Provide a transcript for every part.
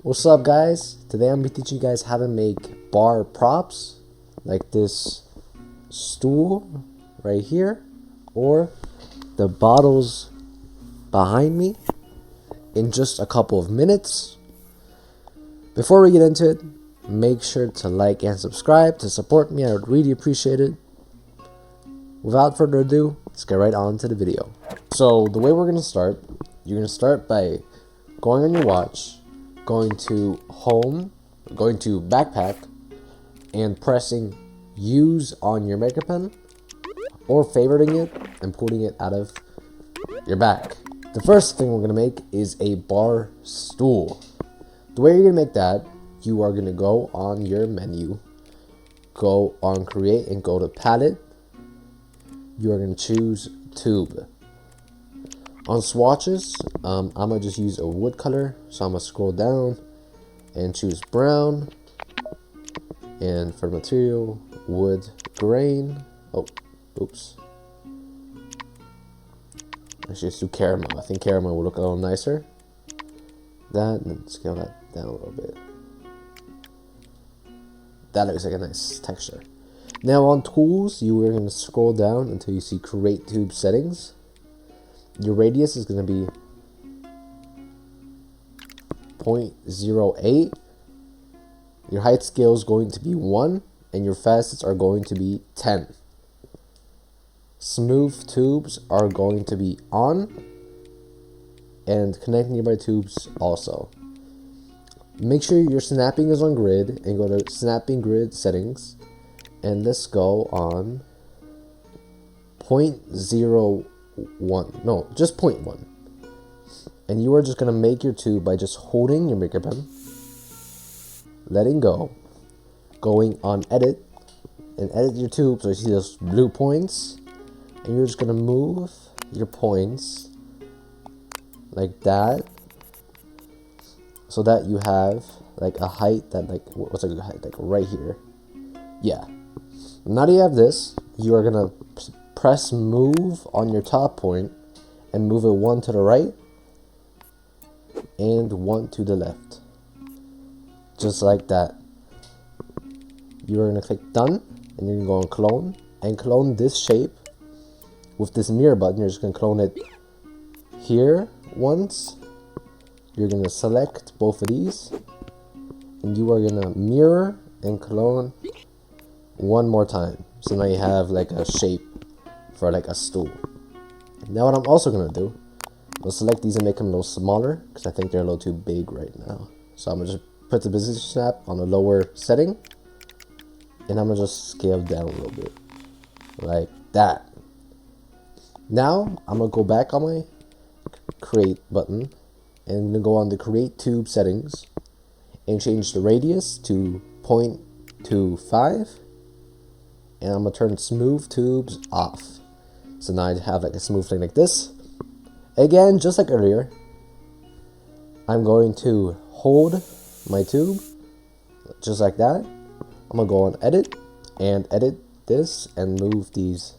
What's up, guys? Today I'm going to be teaching you guys how to make bar props like this stool right here or the bottles behind me in just a couple of minutes. Before we get into it, make sure to like and subscribe to support me. I would really appreciate it. Without further ado, let's get right on to the video. So the way we're going to start, you're going to start by going on your watch, going to home, going to backpack, and pressing use on your maker pen, or favoriting it and pulling it out of your back. The first thing we're going to make is a bar stool. The way you're going to make that, you are going to go on your menu, go on create and go to palette. You are going to choose tube. On swatches, I'm going to just use a wood color, so I'm going to scroll down and choose brown, and for the material, wood grain. Oh, oops. Let's just do caramel. I think caramel will look a little nicer. That, and scale that down a little bit. That looks like a nice texture. Now on tools, you are going to scroll down until you see create tube settings. Your radius is going to be 0.08. Your height scale is going to be 1, and your facets are going to be 10. Smooth tubes are going to be on, and connect nearby tubes also. Make sure your snapping is on grid, and go to snapping grid settings, and let's go on 0.01. No, just 0.1. And you are just going to make your tube by just holding your maker pen, letting go, going on edit, and edit your tube so you see those blue points, and you're just going to move your points like that so that you have like a height that, like, what's a good height, like right here. Yeah. Now that you have this, you are going to press move on your top point and move it one to the right and one to the left, just like that. You're going to click done, and you're going to go on clone and clone this shape with this mirror button. You're just going to clone it here once. You're going to select both of these, and you are going to mirror and clone one more time. So now you have like a shape for like a stool. Now what I'm also going to do, I'll select these and make them a little smaller because I think they're a little too big right now. So I'm going to just put the position snap on a lower setting, and I'm going to just scale down a little bit like that. Now I'm going to go back on my create button, and I'm going to go on the create tube settings and change the radius to 0.25, and I'm going to turn smooth tubes off. So now I have like a smooth thing like this. Again, just like earlier, I'm going to hold my tube just like that. I'm going to go on edit and edit this and move these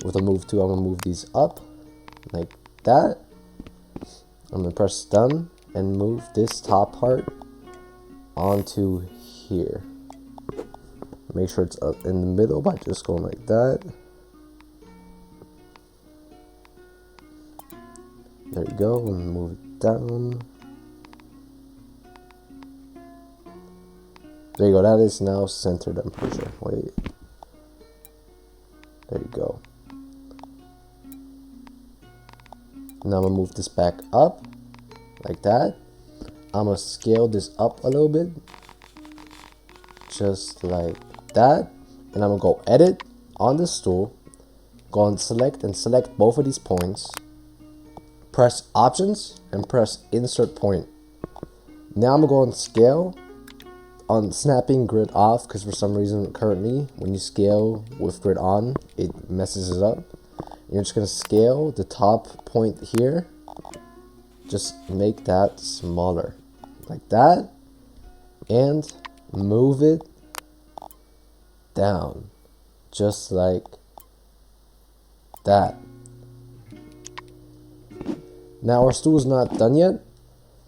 with a move tool. I'm going to move these up like that. I'm going to press done and move this top part onto here. Make sure it's up in the middle by just going like that. There you go, and move it down. There you go, that is now centered, I'm pretty sure. Wait. There you go. Now I'm going to move this back up, like that. I'm going to scale this up a little bit, just like that. And I'm going to go edit on the stool, go on select and select both of these points. Press options and press insert point. Now I'm going to go on scale on snapping grid off, because for some reason currently when you scale with grid on it messes it up. You're just going to scale the top point here, just make that smaller like that, and move it down just like that. Now our stool is not done yet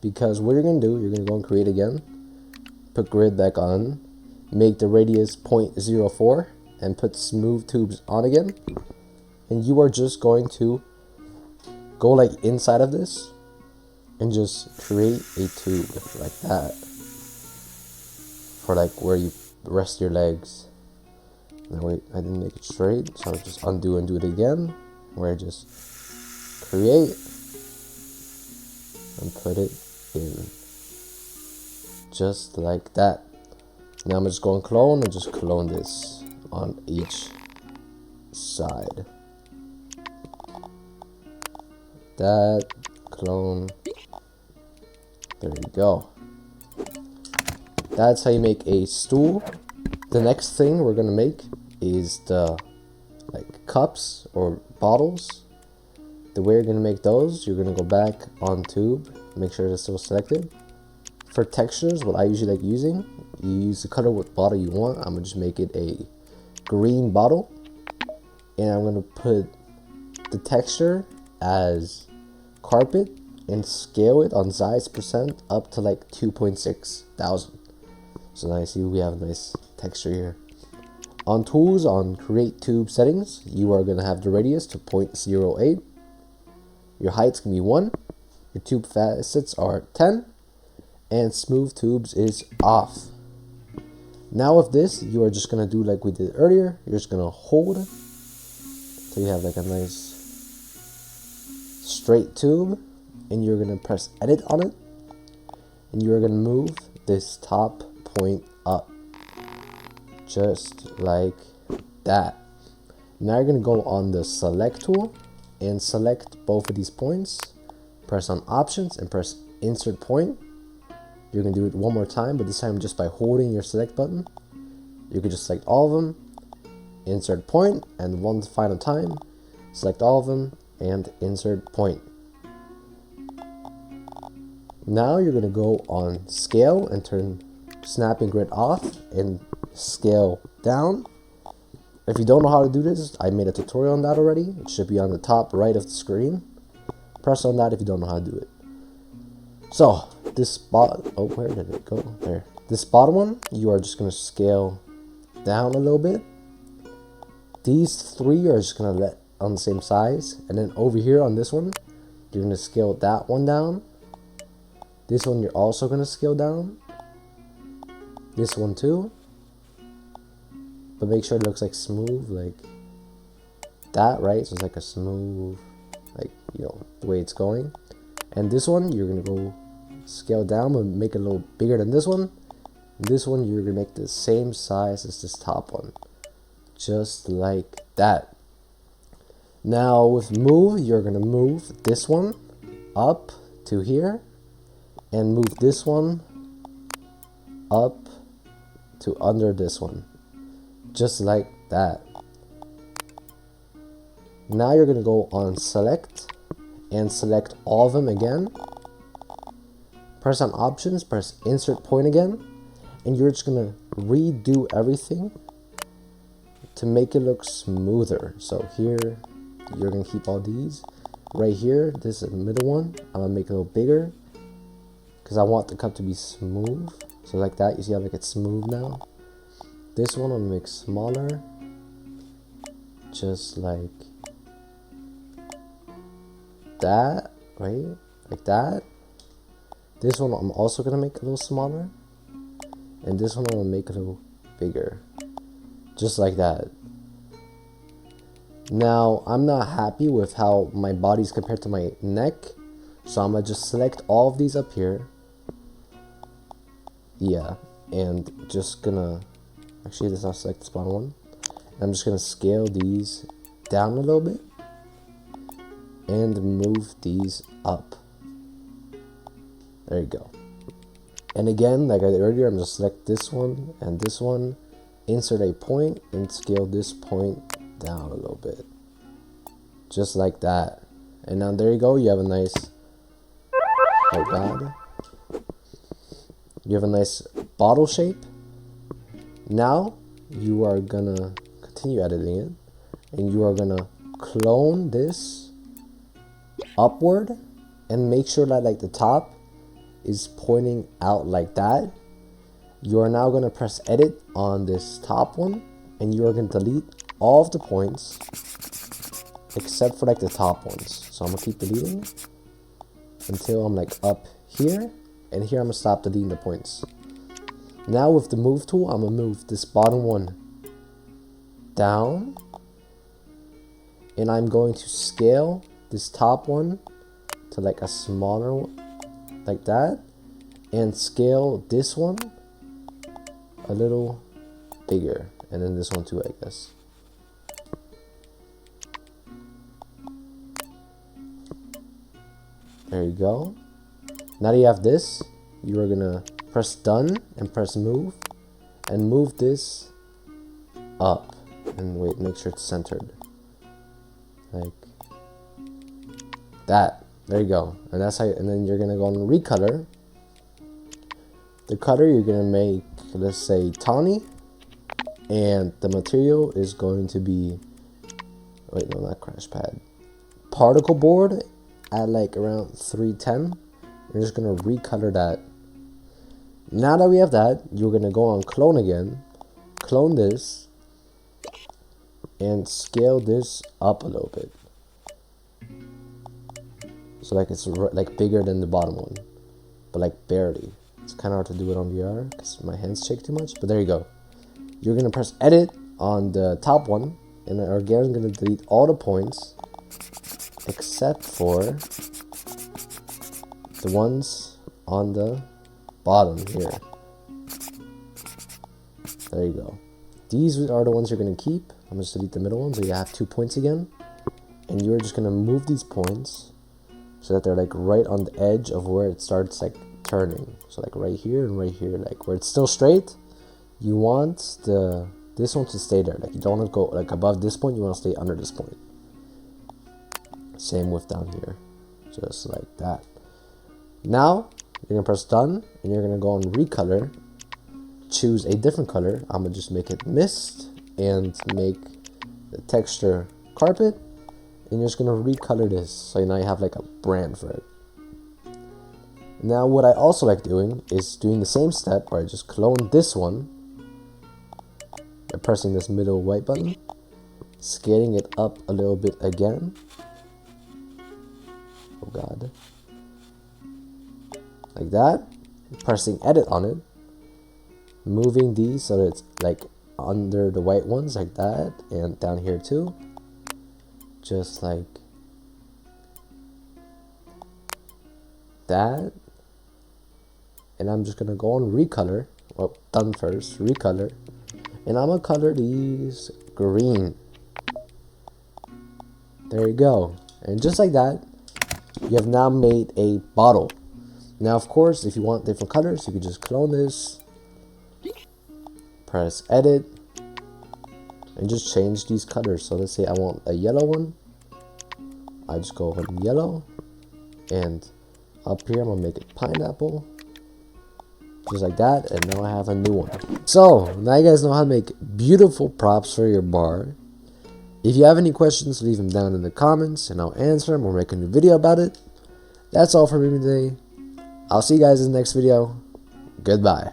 because what you're gonna do, you're gonna go and create again, put grid back on, make the radius 0.04 and put smooth tubes on again, and you are just going to go like inside of this and just create a tube like that for like where you rest your legs. Now wait, I didn't make it straight, so I'll just undo and do it again, where I just create and put it in, just like that. Now I'm just going to clone and just clone this on each side. That, clone, there you go. That's how you make a stool. The next thing we're gonna make is the like cups or bottles. The way you're gonna make those, you're gonna go back on tube, make sure it's still selected. For textures, what I usually like using, you use the color what bottle you want. I'm gonna just make it a green bottle, and I'm gonna put the texture as carpet and scale it on size percent up to like 2.6 thousand. So now you see we have a nice texture here. On tools, on create tube settings, you are going to have the radius to 0.08. Your height's going to be 1. Your tube facets are 10. And smooth tubes is off. Now with this, you are just going to do like we did earlier. You're just going to hold so you have like a nice straight tube. And you're going to press edit on it. And you're going to move this top point up. Just like that. Now you're going to go on the select tool and select both of these points. Press on options and press insert point. You're going to do it one more time, but this time just by holding your select button. You can just select all of them, insert point, and one final time, select all of them and insert point. Now you're going to go on scale and turn snapping grid off and scale down. If you don't know how to do this, I made a tutorial on that already. It should be on the top right of the screen. Press on that if you don't know how to do it. So this where did it go? There. This bottom one, you are just going to scale down a little bit. These three are just going to let on the same size, and then over here on this one, you're going to scale that one down. This one you're also going to scale down. This one too. But make sure it looks like smooth, like that, right? So it's like a smooth, like, you know, the way it's going. And this one, you're going to go scale down, but make it a little bigger than this one. And this one, you're going to make the same size as this top one. Just like that. Now with move, you're going to move this one up to here. And move this one up to under this one. Just like that. Now you're going to go on select and select all of them again. Press on options, press insert point again, and you're just going to redo everything to make it look smoother. So here you're going to keep all these. Right here, this is the middle one. I'm going to make it a little bigger because I want the cup to be smooth. So like that, you see how like it's smooth now. This one I'm gonna make smaller, just like that, right? Like that. This one I'm also gonna make a little smaller, and this one I'm gonna make a little bigger, just like that. Now I'm not happy with how my body's compared to my neck, so I'm gonna just select all of these up here. Yeah, and just gonna actually let's not select this bottom one. I'm just gonna scale these down a little bit and move these up. There you go. And again, like I did earlier, I'm just select this one and this one, insert a point and scale this point down a little bit, just like that. And now there you go. You have a nice, oh god, you have a nice bottle shape. Now you are gonna continue editing it, and you are gonna clone this upward and make sure that like the top is pointing out like that, you are now going to press edit on this top one, and you are going to delete all of the points except for like the top ones. So I'm going to keep deleting until I'm like up here, and here I'm going to stop deleting the points. Now with the move tool, I'm going to move this bottom one down, and I'm going to scale this top one to like a smaller one, like that, and scale this one a little bigger, and then this one too, I guess. There you go. Now that you have this, you are gonna press done and press move, and move this up, and wait, make sure it's centered like that. There you go. And that's how, and then you're gonna go and recolor. The color you're gonna make, let's say tawny, and the material is going to be, wait, no, not crash pad, particle board at like around 310. You're just gonna recolor that. Now that we have that, you're gonna go on clone again, clone this, and scale this up a little bit. So like it's like bigger than the bottom one, but like barely. It's kind of hard to do it on VR because my hands shake too much, but there you go. You're gonna press edit on the top one, and again I'm gonna delete all the points except for the ones on the bottom here. There you go. These are the ones you're gonna keep. I'm just delete the middle one, so you have 2 points again, and you're just gonna move these points so that they're like right on the edge of where it starts like turning. So like right here and right here, like where it's still straight, you want this one to stay there. Like you don't want to go like above this point, you want to stay under this point. Same with down here, just like that. Now you're gonna press done, and you're gonna go on recolor, choose a different color. I'm gonna just make it mist and make the texture carpet, and you're just gonna recolor this so now you have like a brand for it. Now what I also like doing is doing the same step where I just clone this one by pressing this middle white button, scaling it up a little bit again. Oh god. Like that. Pressing edit on it, moving these so that it's like under the white ones like that, and down here too, just like that. And I'm just gonna go on recolor. Well, done first, recolor, and I'm gonna color these green. There you go. And just like that, you have now made a bottle. Now of course, if you want different colors, you could just clone this, press edit, and just change these colors. So let's say I want a yellow one, I just go with yellow, and up here I'm gonna make it pineapple, just like that, and now I have a new one. So now you guys know how to make beautiful props for your bar. If you have any questions, leave them down in the comments and I'll answer them or make a new video about it. That's all for me today. I'll see you guys in the next video. Goodbye.